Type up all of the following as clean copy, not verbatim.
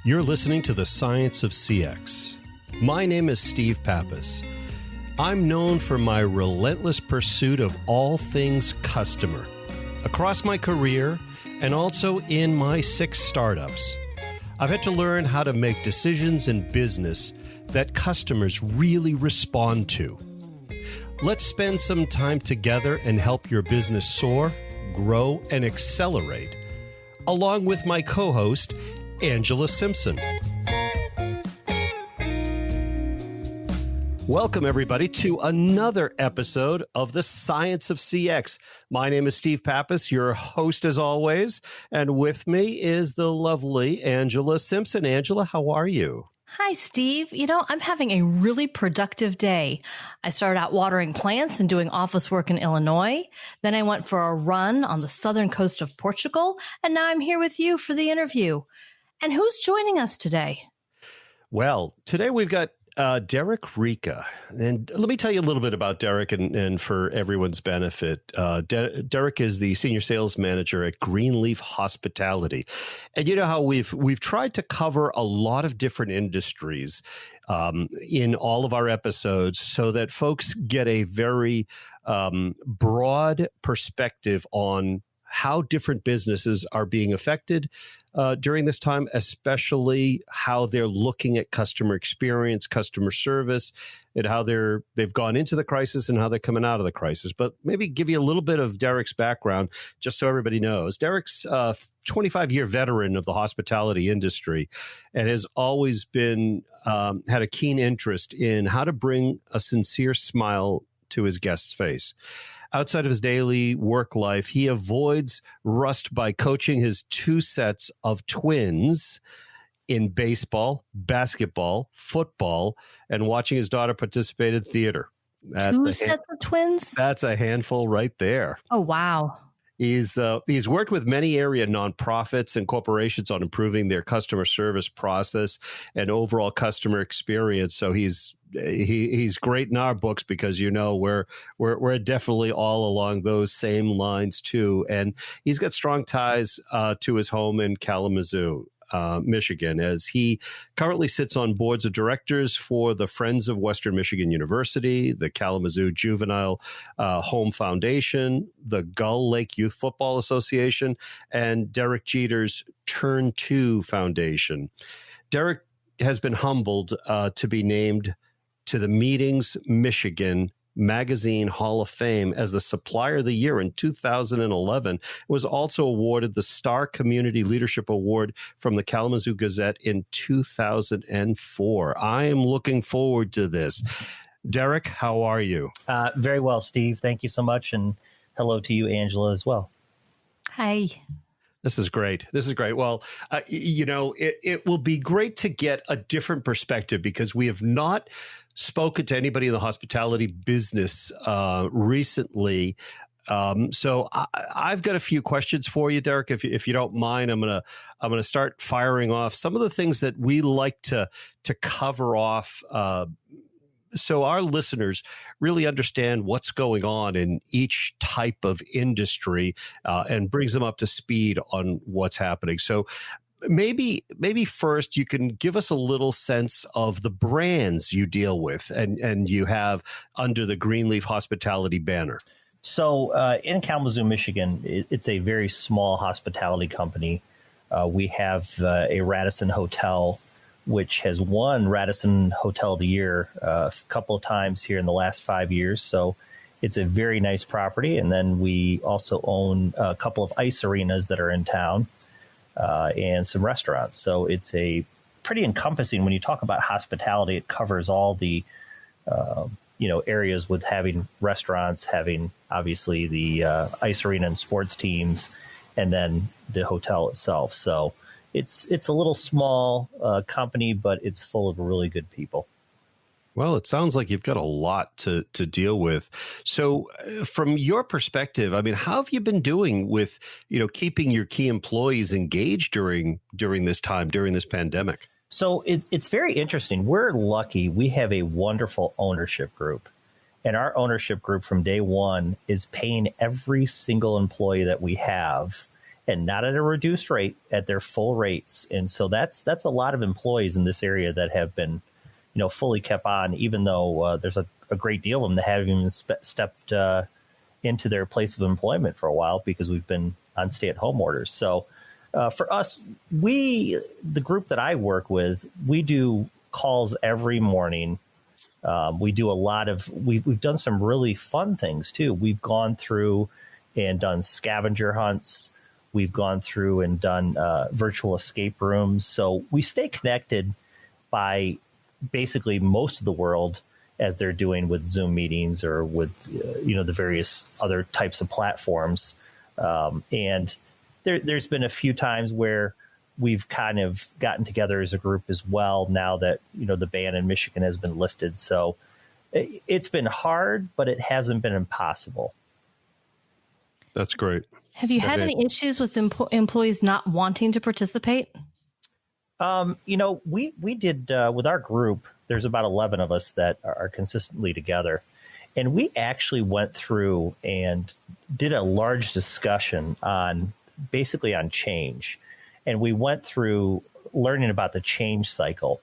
You're listening to The Science of CX. My name is Steve Pappas. I'm known for my relentless pursuit of all things customer. Across my career, and also in my 6 startups, I've had to learn how to make decisions in business that customers really respond to. Let's spend some time together and help your business soar, grow, and accelerate, along with my co-host, Angela Simpson. Welcome, everybody, to another episode of The Science of CX. My name is Steve Pappas, your host as always, and with me is the lovely Angela Simpson. Angela, how are you? Hi, Steve. I'm having a really productive day. I started out watering plants and doing office work in Illinois. Then I went for a run on the southern coast of Portugal, and now I'm here with you for the interview. And who's joining us today? Well, today we've got Derrick Ricca. And let me tell you a little bit about Derrick and for everyone's benefit. Derrick is the senior sales manager at Greenleaf Hospitality. And you know how we've tried to cover a lot of different industries in all of our episodes so that folks get a very broad perspective on how different businesses are being affected during this time, especially how they're looking at customer experience, customer service, and how they've gone into the crisis and how they're coming out of the crisis. But maybe give you a little bit of Derrick's background, just so everybody knows. Derrick's a 25-year veteran of the hospitality industry and has always been had a keen interest in how to bring a sincere smile to his guest's face. Outside of his daily work life, he avoids rust by coaching his 2 sets of twins in baseball, basketball, football, and watching his daughter participate in theater. That's 2 sets of twins? That's a handful right there. Oh, wow. He's worked with many area nonprofits and corporations on improving their customer service process and overall customer experience. So he's great in our books because we're definitely all along those same lines too. And he's got strong ties to his home in Kalamazoo, Michigan, as he currently sits on boards of directors for the Friends of Western Michigan University, the Kalamazoo Juvenile Home Foundation, the Gull Lake Youth Football Association, and Derek Jeter's Turn 2 Foundation. Derrick has been humbled to be named to the Meetings Michigan Magazine Hall of Fame as the Supplier of the Year in 2011. Was also awarded the Star Community Leadership Award from the Kalamazoo Gazette in 2004. I am looking forward to this. Derrick, how are you? Very well, Steve. Thank you so much. And hello to you, Angela, as well. Hi. This is great. Well, it will be great to get a different perspective because we have not spoken to anybody in the hospitality business recently. So I've got a few questions for you, Derrick. If you don't mind, I'm gonna start firing off some of the things that we like to cover off. So our listeners really understand what's going on in each type of industry and brings them up to speed on what's happening. So maybe first you can give us a little sense of the brands you deal with and you have under the Greenleaf Hospitality banner. So in Kalamazoo, Michigan, it's a very small hospitality company. We have a Radisson Hotel, which has won Radisson Hotel of the Year a couple of times here in the last 5 years. So it's a very nice property. And then we also own a couple of ice arenas that are in town and some restaurants. So it's a pretty encompassing. When you talk about hospitality, it covers all the areas with having restaurants, having obviously the ice arena and sports teams, and then the hotel itself. So it's a little small company, but it's full of really good people. Well, it sounds like you've got a lot to deal with. So from your perspective, I mean, how have you been doing with, keeping your key employees engaged during this time, during this pandemic? So it's very interesting. We're lucky. We have a wonderful ownership group. And our ownership group from day one is paying every single employee that we have and not at a reduced rate, at their full rates. And so that's a lot of employees in this area that have been, fully kept on, even though there's a great deal of them that haven't even stepped into their place of employment for a while because we've been on stay-at-home orders. So for us, the group that I work with, we do calls every morning. We do a lot of, we've done some really fun things too. We've gone through and done scavenger hunts. We've gone through and done virtual escape rooms. So we stay connected by basically most of the world as they're doing with Zoom meetings or with, the various other types of platforms. And there's been a few times where we've kind of gotten together as a group as well now that, the ban in Michigan has been lifted. So it's been hard, but it hasn't been impossible. That's great. Have you had any issues with employees not wanting to participate? We did with our group, there's about 11 of us that are consistently together. And we actually went through and did a large discussion on change. And we went through learning about the change cycle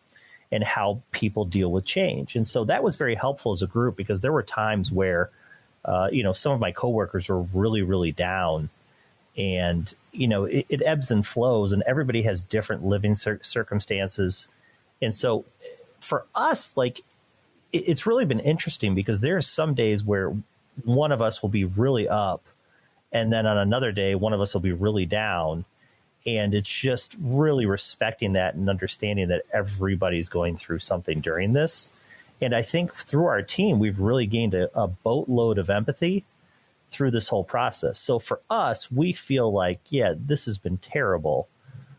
and how people deal with change. And so that was very helpful as a group because there were times where, some of my coworkers were really, really down. And, it ebbs and flows and everybody has different living circumstances. And so for us, it's really been interesting because there are some days where one of us will be really up and then on another day, one of us will be really down. And it's just really respecting that and understanding that everybody's going through something during this. And I think through our team, we've really gained a boatload of empathy through this whole process. So for us, we feel like, this has been terrible,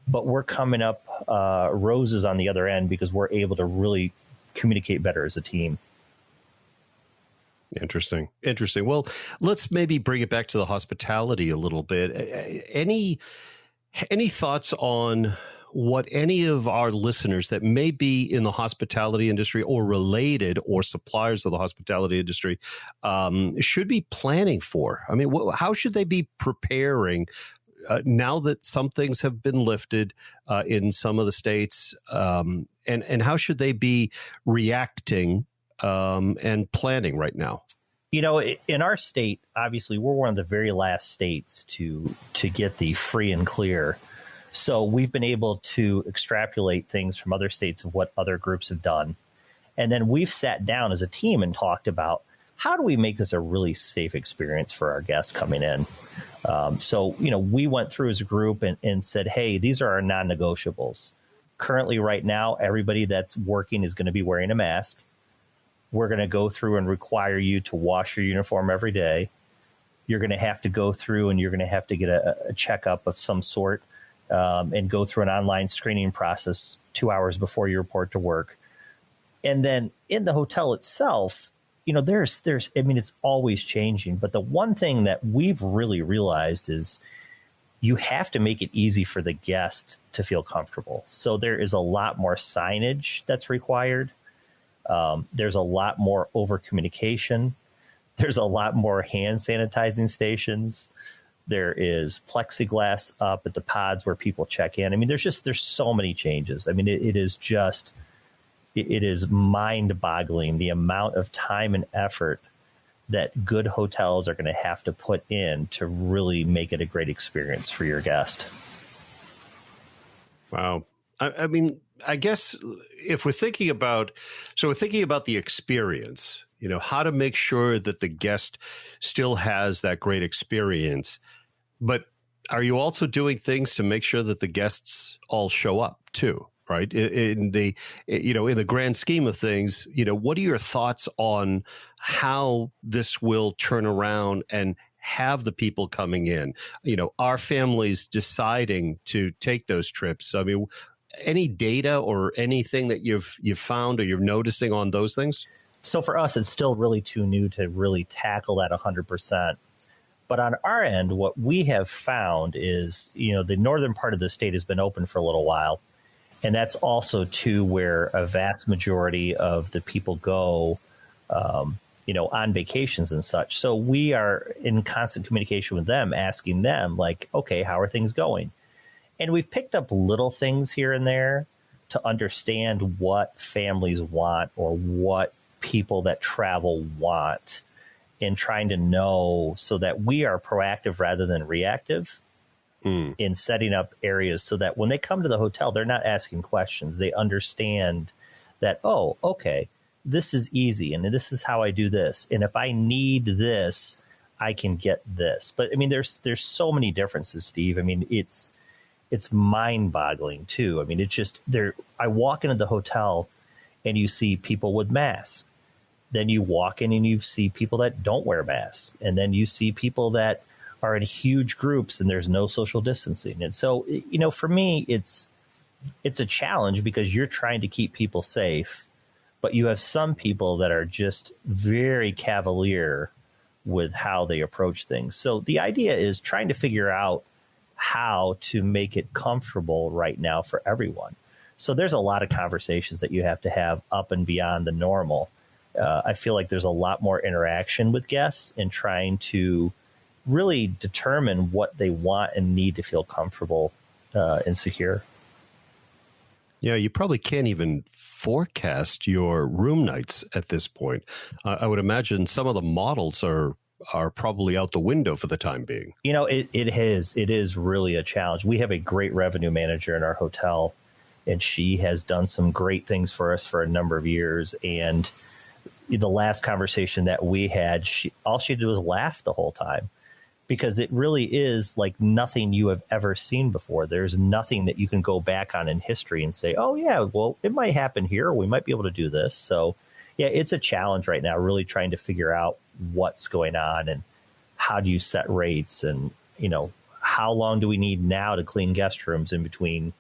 but we're coming up roses on the other end because we're able to really communicate better as a team. Interesting. Well, let's maybe bring it back to the hospitality a little bit. Any thoughts on what any of our listeners that may be in the hospitality industry or related or suppliers of the hospitality industry should be planning for? I mean, how should they be preparing now that some things have been lifted in some of the states? And how should they be reacting and planning right now? In our state, obviously, we're one of the very last states to get the free and clear. So we've been able to extrapolate things from other states of what other groups have done. And then we've sat down as a team and talked about how do we make this a really safe experience for our guests coming in. So we went through as a group and said, hey, these are our non-negotiables. Currently, right now, everybody that's working is going to be wearing a mask. We're going to go through and require you to wash your uniform every day. You're going to have to go through and you're going to have to get a checkup of some sort and go through an online screening process 2 hours before you report to work. And then in the hotel itself, it's always changing. But the one thing that we've really realized is you have to make it easy for the guest to feel comfortable. So there is a lot more signage that's required. There's a lot more over communication. There's a lot more hand sanitizing stations. There is plexiglass up at the pods where people check in. I mean, there's so many changes. I mean, it is mind boggling the amount of time and effort that good hotels are going to have to put in to really make it a great experience for your guest. Wow. I mean, I guess if we're thinking about the experience, how to make sure that the guest still has that great experience. But are you also doing things to make sure that the guests all show up too? Right. In the grand scheme of things, what are your thoughts on how this will turn around and have the people coming in? Our families deciding to take those trips. I mean, any data or anything that you've found or you're noticing on those things? So for us, it's still really too new to really tackle that 100%. But on our end, what we have found is, the northern part of the state has been open for a little while. And that's also, too, where a vast majority of the people go on vacations and such. So we are in constant communication with them, asking them like, okay, how are things going? And we've picked up little things here and there to understand what families want or what people that travel want, and trying to know so that we are proactive rather than reactive in setting up areas so that when they come to the hotel, they're not asking questions. They understand that, oh, okay, this is easy and this is how I do this. And if I need this, I can get this. But I mean, there's so many differences, Steve. I mean, it's mind-boggling too. I mean, it's just there. I walk into the hotel and you see people with masks. Then you walk in and you see people that don't wear masks. And then you see people that are in huge groups and there's no social distancing. And so, for me, it's a challenge because you're trying to keep people safe, but you have some people that are just very cavalier with how they approach things. So the idea is trying to figure out how to make it comfortable right now for everyone. So there's a lot of conversations that you have to have up and beyond the normal. I feel like there's a lot more interaction with guests and trying to really determine what they want and need to feel comfortable and secure. Yeah, you probably can't even forecast your room nights at this point. I would imagine some of the models are probably out the window for the time being. It is really a challenge. We have a great revenue manager in our hotel, and she has done some great things for us for a number of years. And the last conversation that we had, all she did was laugh the whole time, because it really is like nothing you have ever seen before. There's nothing that you can go back on in history and say, oh, yeah, well, it might happen here. We might be able to do this. So, yeah, it's a challenge right now, really trying to figure out what's going on and how do you set rates and, how long do we need now to clean guest rooms in between,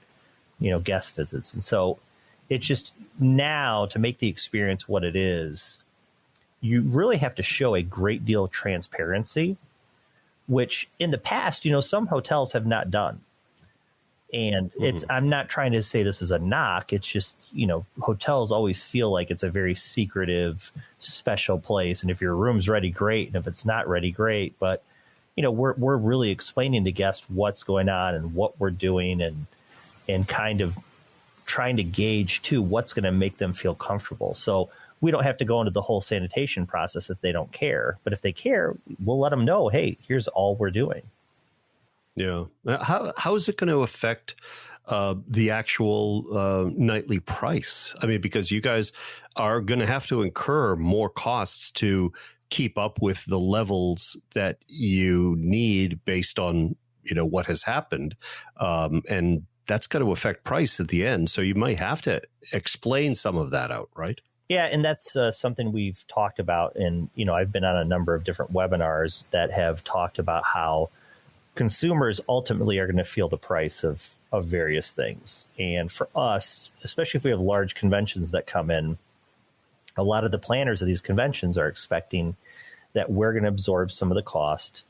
guest visits. And so it's just now to make the experience what it is, you really have to show a great deal of transparency, which in the past, some hotels have not done. And I'm not trying to say this is a knock. It's just, hotels always feel like it's a very secretive, special place. And if your room's ready, great. And if it's not ready, great. But, we're really explaining to guests what's going on and what we're doing and kind of trying to gauge too what's going to make them feel comfortable. So we don't have to go into the whole sanitation process if they don't care. But if they care, we'll let them know, hey, here's all we're doing. Yeah. How is it going to affect the actual nightly price? I mean, because you guys are going to have to incur more costs to keep up with the levels that you need based on, what has happened. And that's going to affect price at the end. So you might have to explain some of that out, right? Yeah, and that's something we've talked about. And, I've been on a number of different webinars that have talked about how consumers ultimately are going to feel the price of various things. And for us, especially if we have large conventions that come in, a lot of the planners of these conventions are expecting that we're going to absorb some of the cost.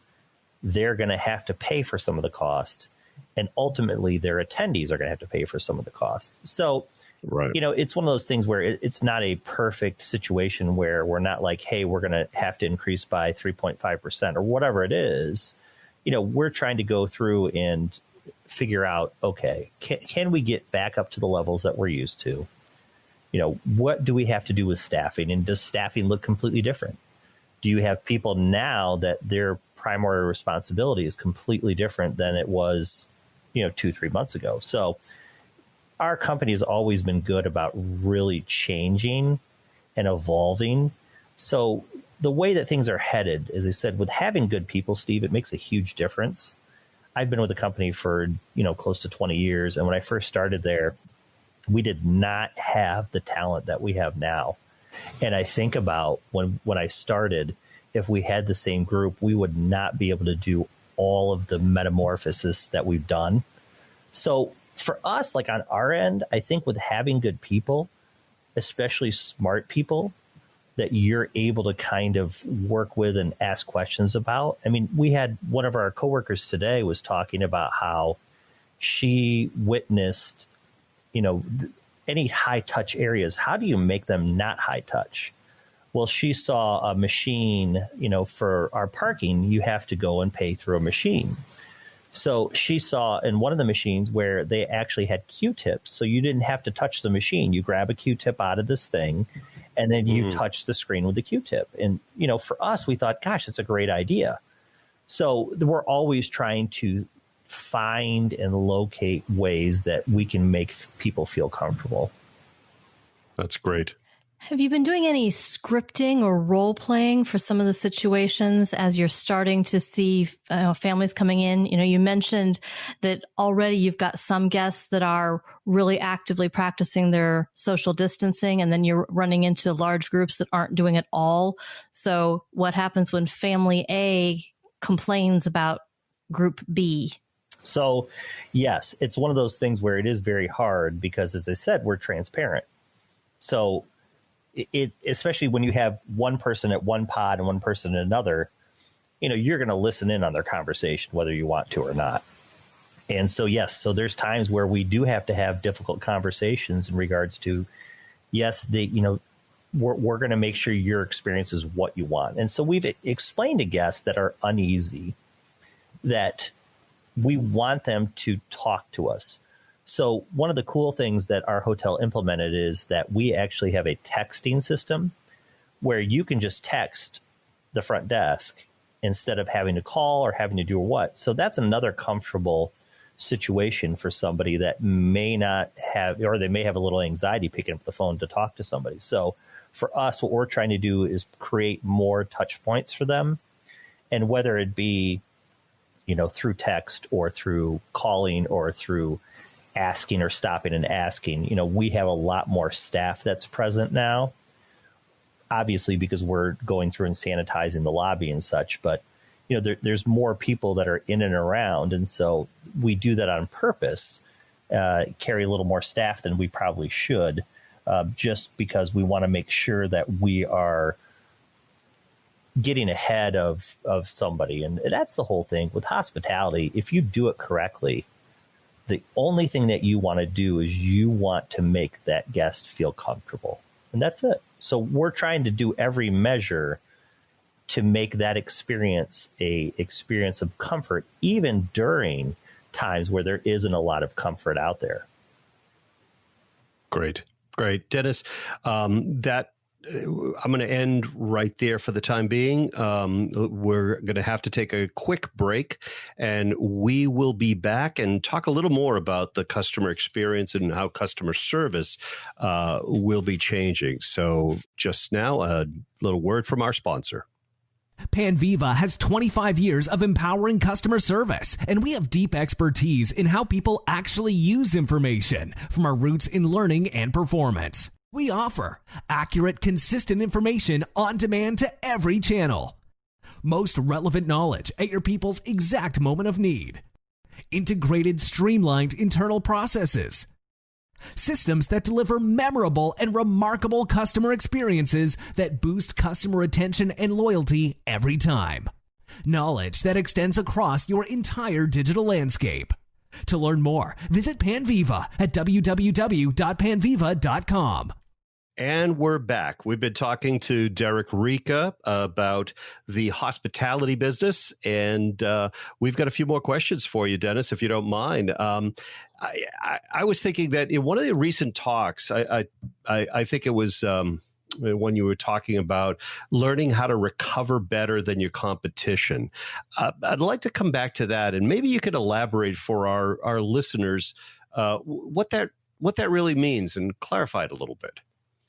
They're going to have to pay for some of the cost. And ultimately, their attendees are going to have to pay for some of the costs. So, right. It's one of those things where it's not a perfect situation where we're not like, hey, we're going to have to increase by 3.5% or whatever it is. We're trying to go through and figure out, okay, can we get back up to the levels that we're used to? What do we have to do with staffing? And does staffing look completely different? Do you have people now that their primary responsibility is completely different than it was, 2-3 months ago? So our company has always been good about really changing and evolving. So the way that things are headed, as I said, with having good people, Steve, it makes a huge difference. I've been with the company for, close to 20 years. And when I first started there, we did not have the talent that we have now. And I think about when I started, if we had the same group, we would not be able to do all of the metamorphosis that we've done. So for us, like on our end, I think with having good people, especially smart people, that you're able to kind of work with and ask questions about. I mean, we had one of our coworkers today was talking about how she witnessed, any high touch areas. How do you make them not high touch? Well, she saw a machine, for our parking, you have to go and pay through a machine. So she saw in one of the machines where they actually had Q-tips. So you didn't have to touch the machine. You grab a Q-tip out of this thing and then you touch the screen with the Q-tip. And, for us, we thought, gosh, it's a great idea. So we're always trying to find and locate ways that we can make people feel comfortable. That's great. Have you been doing any scripting or role playing for some of the situations as you're starting to see families coming in? You mentioned that already you've got some guests that are really actively practicing their social distancing, and then you're running into large groups that aren't doing it all. So what happens when family A complains about group B? So, yes, it's one of those things where it is very hard because, as I said, we're transparent. So it especially when you have one person at one pod and one person at another, you're going to listen in on their conversation, whether you want to or not. And so, yes, so there's times where we do have to have difficult conversations in regards to, yes, we're going to make sure your experience is what you want. And so we've explained to guests that are uneasy that we want them to talk to us. So one of the cool things that our hotel implemented is that we actually have a texting system where you can just text the front desk instead of having to call or having to do what. So that's another comfortable situation for somebody that may not have, or they may have a little anxiety picking up the phone to talk to somebody. So for us, what we're trying to do is create more touch points for them. And whether it be, through text or through calling or through asking or stopping and asking, we have a lot more staff that's present now, obviously, because we're going through and sanitizing the lobby and such. But, there's more people that are in and around. And so we do that on purpose, carry a little more staff than we probably should, just because we want to make sure that we are getting ahead of somebody. And that's the whole thing with hospitality. If you do it correctly, the only thing that you want to do is you want to make that guest feel comfortable. And that's it. So we're trying to do every measure to make that experience a experience of comfort, even during times where there isn't a lot of comfort out there. Great. Dennis, I'm going to end right there for the time being. We're going to have to take a quick break, and we will be back and talk a little more about the customer experience and how customer service will be changing. So just now, a little word from our sponsor. Panviva has 25 years of empowering customer service, and we have deep expertise in how people actually use information, from our roots in learning and performance. We offer accurate, consistent information on demand to every channel. Most relevant knowledge at your people's exact moment of need. Integrated, streamlined internal processes. Systems that deliver memorable and remarkable customer experiences that boost customer attention and loyalty every time. Knowledge that extends across your entire digital landscape. To learn more, visit Panviva at www.panviva.com. And we're back. We've been talking to Derrick Ricca about the hospitality business, and we've got a few more questions for you, Dennis, if you don't mind. I was thinking that in one of the recent talks, I think it was when you were talking about learning how to recover better than your competition. I'd like to come back to that, and maybe you could elaborate for our listeners what that really means and clarify it a little bit.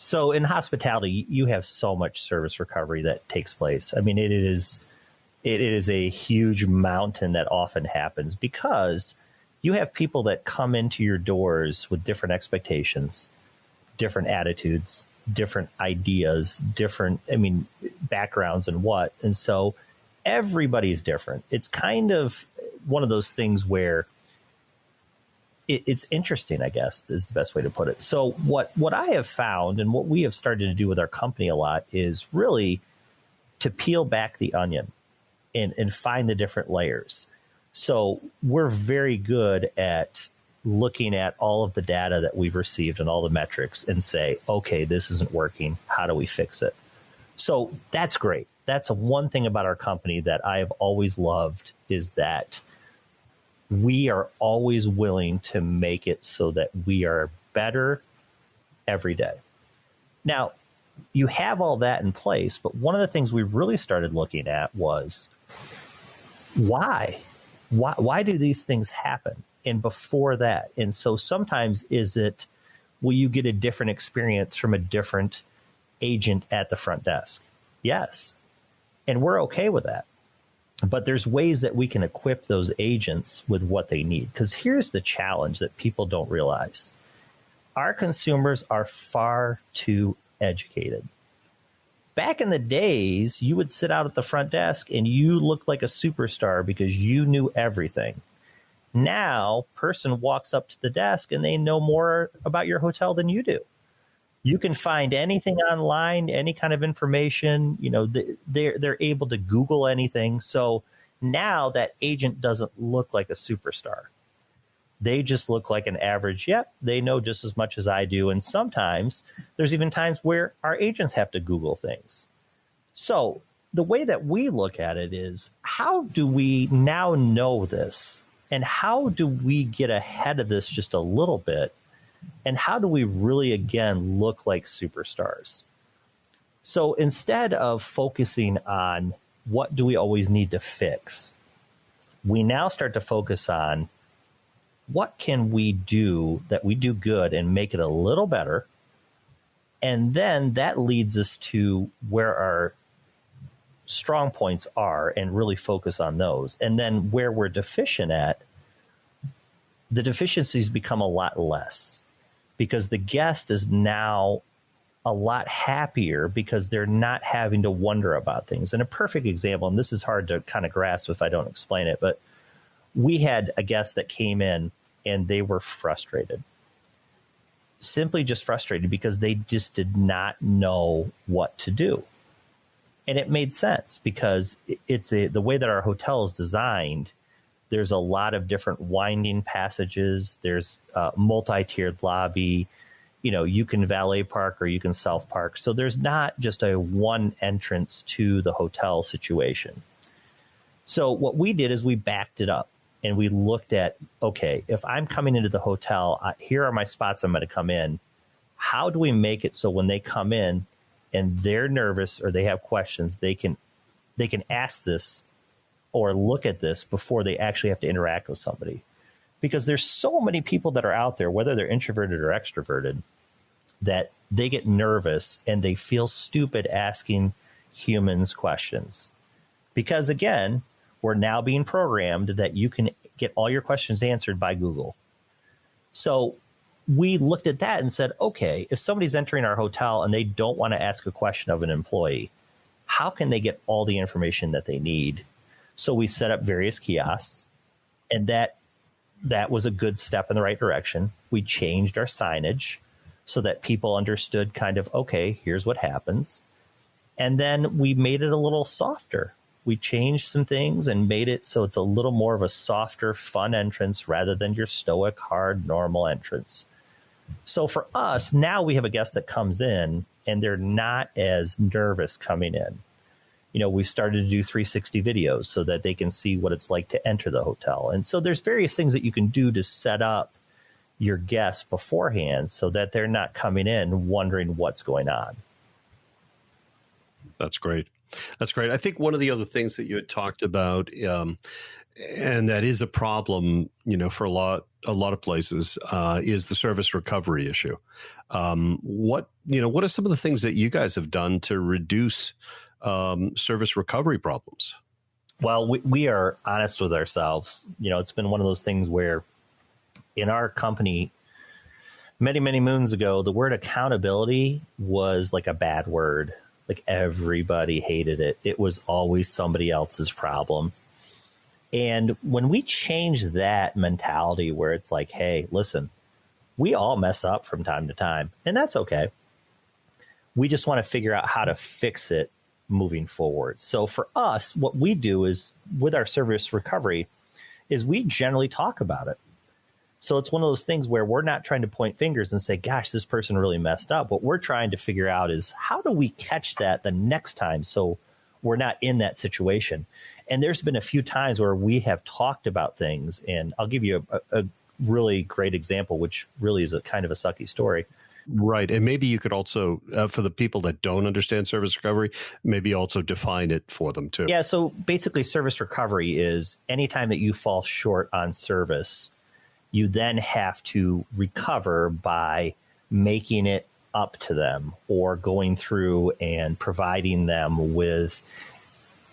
So in hospitality, you have so much service recovery that takes place. I mean, it is a huge mountain that often happens because you have people that come into your doors with different expectations, different attitudes, different ideas, backgrounds and what. And so everybody's different. It's kind of one of those things where it's interesting, I guess, is the best way to put it. So what I have found and what we have started to do with our company a lot is really to peel back the onion and find the different layers. So we're very good at looking at all of the data that we've received and all the metrics and say, okay, this isn't working. How do we fix it? So that's great. That's one thing about our company that I have always loved, is that we are always willing to make it so that we are better every day. Now, you have all that in place, but one of the things we really started looking at was why? Why do these things happen? And before that, and so sometimes will you get a different experience from a different agent at the front desk? Yes. And we're okay with that. But there's ways that we can equip those agents with what they need. Because here's the challenge that people don't realize. Our consumers are far too educated. Back in the days, you would sit out at the front desk and you looked like a superstar because you knew everything. Now, person walks up to the desk and they know more about your hotel than you do. You can find anything online, any kind of information. They're able to Google anything. So now that agent doesn't look like a superstar. They just look like an average. Yep, they know just as much as I do. And sometimes there's even times where our agents have to Google things. So the way that we look at it is, how do we now know this? And how do we get ahead of this just a little bit? And how do we really, again, look like superstars? So instead of focusing on what do we always need to fix, we now start to focus on what can we do that we do good and make it a little better. And then that leads us to where our strong points are and really focus on those. And then where we're deficient at, the deficiencies become a lot less, because the guest is now a lot happier because they're not having to wonder about things. And a perfect example, and this is hard to kind of grasp if I don't explain it, but we had a guest that came in and they were frustrated, simply just frustrated because they just did not know what to do. And it made sense because the way that our hotel is designed, there's a lot of different winding passages. There's a multi-tiered lobby. You can valet park or you can self-park. So there's not just a one entrance to the hotel situation. So what we did is we backed it up and we looked at, okay, if I'm coming into the hotel, here are my spots I'm going to come in. How do we make it so when they come in and they're nervous or they have questions, they can ask this or look at this before they actually have to interact with somebody? Because there's so many people that are out there, whether they're introverted or extroverted, that they get nervous and they feel stupid asking humans questions. Because again, we're now being programmed that you can get all your questions answered by Google. So we looked at that and said, okay, if somebody's entering our hotel and they don't want to ask a question of an employee, how can they get all the information that they need? So we set up various kiosks, and that was a good step in the right direction. We changed our signage so that people understood kind of, okay, here's what happens. And then we made it a little softer. We changed some things and made it so it's a little more of a softer, fun entrance rather than your stoic, hard, normal entrance. So for us, now we have a guest that comes in and they're not as nervous coming in. We started to do 360 videos so that they can see what it's like to enter the hotel. And so there's various things that you can do to set up your guests beforehand so that they're not coming in wondering what's going on. That's great. That's great. I think one of the other things that you had talked about, and that is a problem, for a lot of places, is the service recovery issue. What are some of the things that you guys have done to reduce service recovery problems? Well, we are honest with ourselves. It's been one of those things where in our company, many, many moons ago, the word accountability was like a bad word. Like everybody hated it. It was always somebody else's problem. And when we change that mentality where it's like, hey, listen, we all mess up from time to time, and that's okay. We just want to figure out how to fix it moving forward. So for us, what we do is with our service recovery is we generally talk about it. So it's one of those things where we're not trying to point fingers and say, gosh, this person really messed up. What we're trying to figure out is how do we catch that the next time so we're not in that situation? And there's been a few times where we have talked about things, and I'll give you a really great example, which really is a kind of a sucky story. Right. And maybe you could also, for the people that don't understand service recovery, maybe also define it for them too. Yeah. So basically, service recovery is anytime that you fall short on service, you then have to recover by making it up to them or going through and providing them with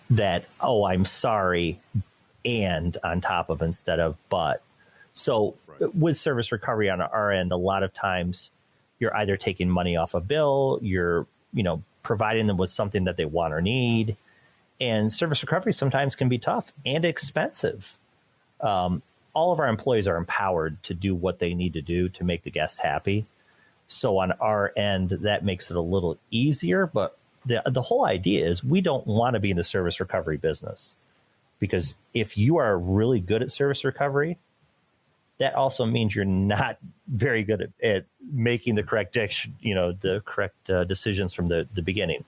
that, oh, I'm sorry, and on top of instead of but. So with service recovery on our end, a lot of times you're either taking money off a bill, you're, providing them with something that they want or need. And service recovery sometimes can be tough and expensive. All of our employees are empowered to do what they need to do to make the guest happy. So on our end, that makes it a little easier. But the whole idea is we don't want to be in the service recovery business, because if you are really good at service recovery, that also means you're not very good at making the correct decisions from the beginning.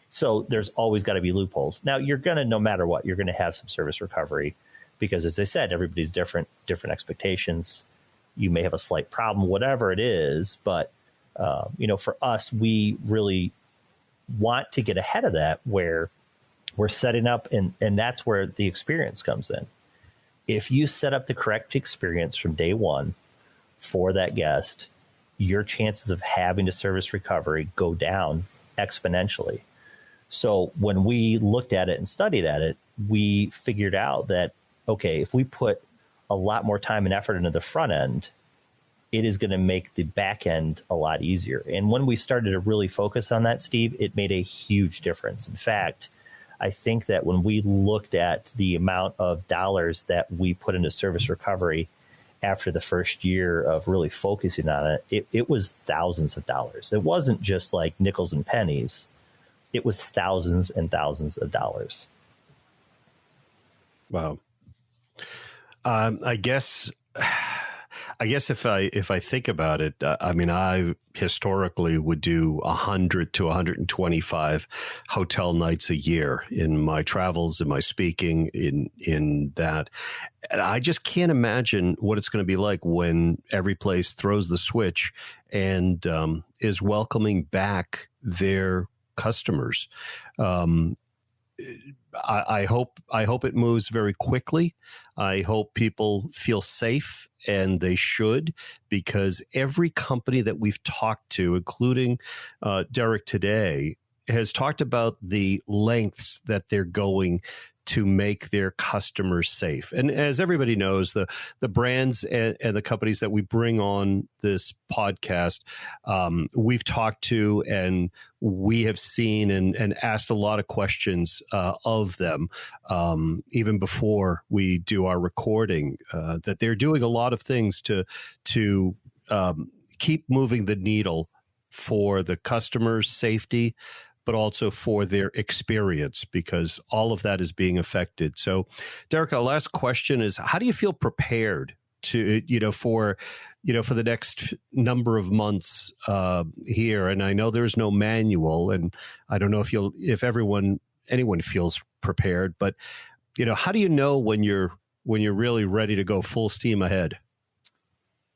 So there's always got to be loopholes. Now, you're going to, no matter what, you're going to have some service recovery because, as I said, everybody's different expectations. You may have a slight problem, whatever it is. But, for us, we really want to get ahead of that where we're setting up, and that's where the experience comes in. If you set up the correct experience from day one for that guest, your chances of having a service recovery go down exponentially. So when we looked at it and studied at it, we figured out that, okay, if we put a lot more time and effort into the front end, it is going to make the back end a lot easier. And when we started to really focus on that, Steve, it made a huge difference. In fact, I think that when we looked at the amount of dollars that we put into service recovery after the first year of really focusing on it, it was thousands of dollars. It wasn't just like nickels and pennies. It was thousands and thousands of dollars. Wow. I guess if I think about it, I historically would do 100 to 125 hotel nights a year in my travels, in my speaking, in that. And I just can't imagine what it's going to be like when every place throws the switch and is welcoming back their customers. I hope it moves very quickly. I hope people feel safe, and they should, because every company that we've talked to, including Derrick today, has talked about the lengths that they're going to make their customers safe. And as everybody knows, the brands and the companies that we bring on this podcast, we've talked to, and we have seen and asked a lot of questions of them, even before we do our recording, that they're doing a lot of things to keep moving the needle for the customer's safety, but also for their experience, because all of that is being affected. So, Derrick, our last question is: how do you feel prepared to, for the next number of months here? And I know there's no manual, and I don't know if anyone feels prepared, but how do you know when you're really ready to go full steam ahead?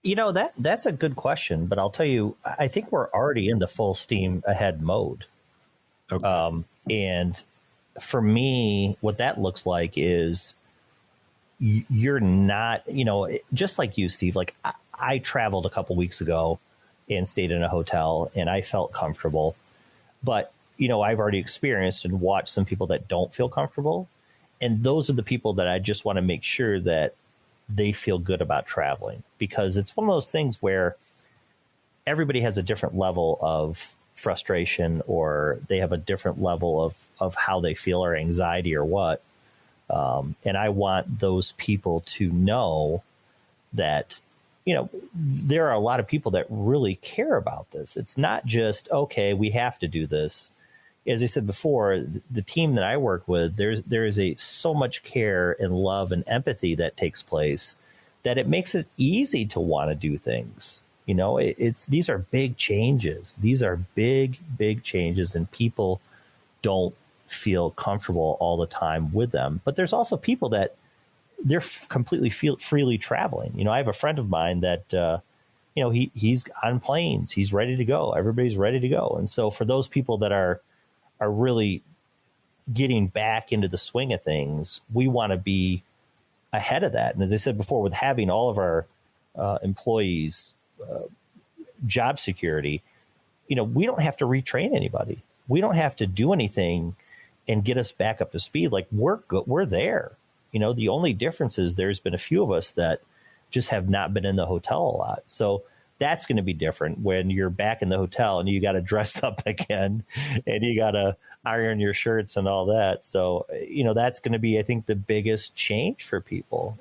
That's a good question, but I'll tell you, I think we're already in the full steam ahead mode. Okay. And for me, what that looks like is you're not, just like you, Steve, like I traveled a couple weeks ago and stayed in a hotel and I felt comfortable, but, I've already experienced and watched some people that don't feel comfortable. And those are the people that I just want to make sure that they feel good about traveling, because it's one of those things where everybody has a different level of frustration, or they have a different level of how they feel, or anxiety, or what. And I want those people to know that, there are a lot of people that really care about this. It's not just, okay, we have to do this. As I said before, the team that I work with, there is so much care and love and empathy that takes place that it makes it easy to want to do things. You know, these are big changes. These are big, big changes, and people don't feel comfortable all the time with them. But there's also people that they're completely freely traveling. You know, I have a friend of mine that, you know, he's on planes. He's ready to go. Everybody's ready to go. And so for those people that are really getting back into the swing of things, we want to be ahead of that. And as I said before, with having all of our employees job security, you know, we don't have to retrain anybody. We don't have to do anything and get us back up to speed. Like we're there. You know, the only difference is there's been a few of us that just have not been in the hotel a lot. So that's going to be different when you're back in the hotel and you got to dress up again and you got to iron your shirts and all that. So, you know, that's going to be, I think, the biggest change for people.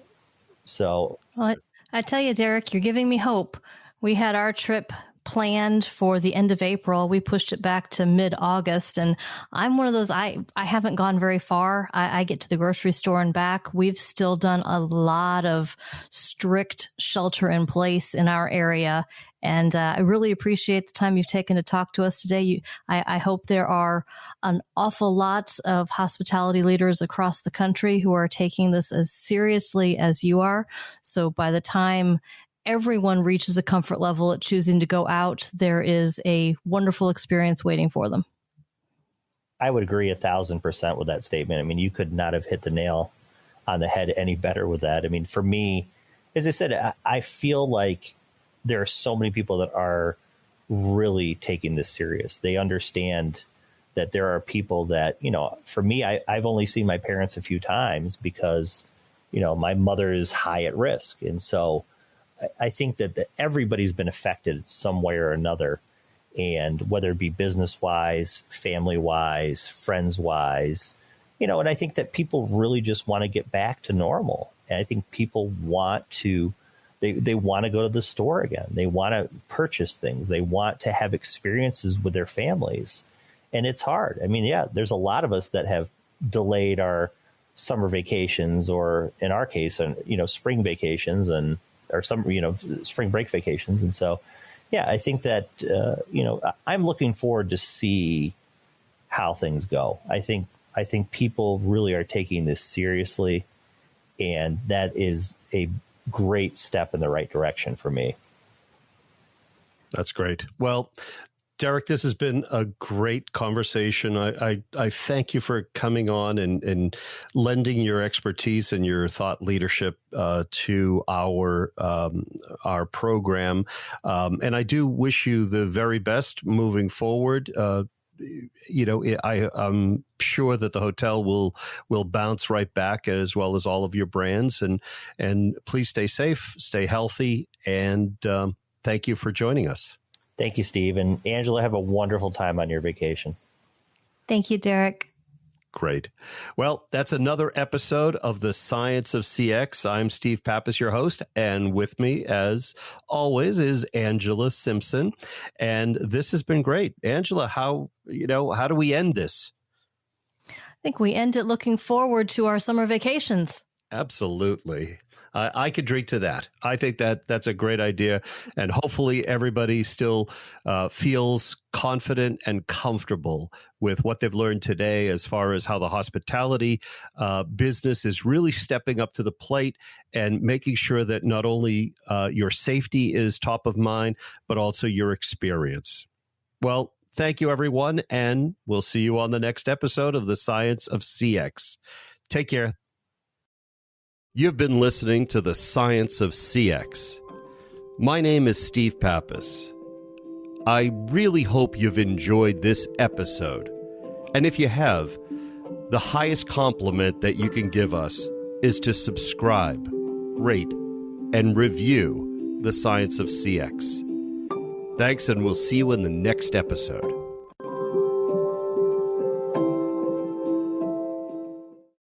So, well, I tell you, Derrick, you're giving me hope. We had our trip planned for the end of April. We pushed it back to mid-August. And I'm one of those, I haven't gone very far. I get to the grocery store and back. We've still done a lot of strict shelter in place in our area. And I really appreciate the time you've taken to talk to us today. I hope there are an awful lot of hospitality leaders across the country who are taking this as seriously as you are. So by the time everyone reaches a comfort level at choosing to go out, there is a wonderful experience waiting for them. I would agree 1,000% with that statement. I mean, you could not have hit the nail on the head any better with that. I mean, for me, as I said, I feel like there are so many people that are really taking this serious. They understand that there are people that, you know, for me, I've only seen my parents a few times because, you know, my mother is high at risk. And so I think that everybody's been affected some way or another. And whether it be business wise, family wise, friends wise, you know, and I think that people really just want to get back to normal. And I think people want to, they want to go to the store again. They want to purchase things. They want to have experiences with their families. And it's hard. I mean, yeah, there's a lot of us that have delayed our summer vacations, or in our case, you know, spring vacations or some, you know, spring break vacations. And so, yeah, I think that, you know, I'm looking forward to see how things go. I think people really are taking this seriously, and that is a great step in the right direction for me. That's great. Well, Derrick, this has been a great conversation. I thank you for coming on and lending your expertise and your thought leadership to our program. And I do wish you the very best moving forward. You know, I'm sure that the hotel will bounce right back, as well as all of your brands. And please stay safe, stay healthy, and thank you for joining us. Thank you, Steve. And Angela, have a wonderful time on your vacation. Thank you, Derrick. Great. Well, that's another episode of The Science of CX. I'm Steve Pappas, your host, and with me, as always, is Angela Simpson. And this has been great. Angela, how do we end this? I think we end it looking forward to our summer vacations. Absolutely. I could drink to that. I think that's a great idea. And hopefully everybody still feels confident and comfortable with what they've learned today, as far as how the hospitality business is really stepping up to the plate and making sure that not only your safety is top of mind, but also your experience. Well, thank you, everyone. And we'll see you on the next episode of The Science of CX. Take care. You've been listening to The Science of CX. My name is Steve Pappas. I really hope you've enjoyed this episode. And if you have, the highest compliment that you can give us is to subscribe, rate, and review The Science of CX. Thanks, and we'll see you in the next episode.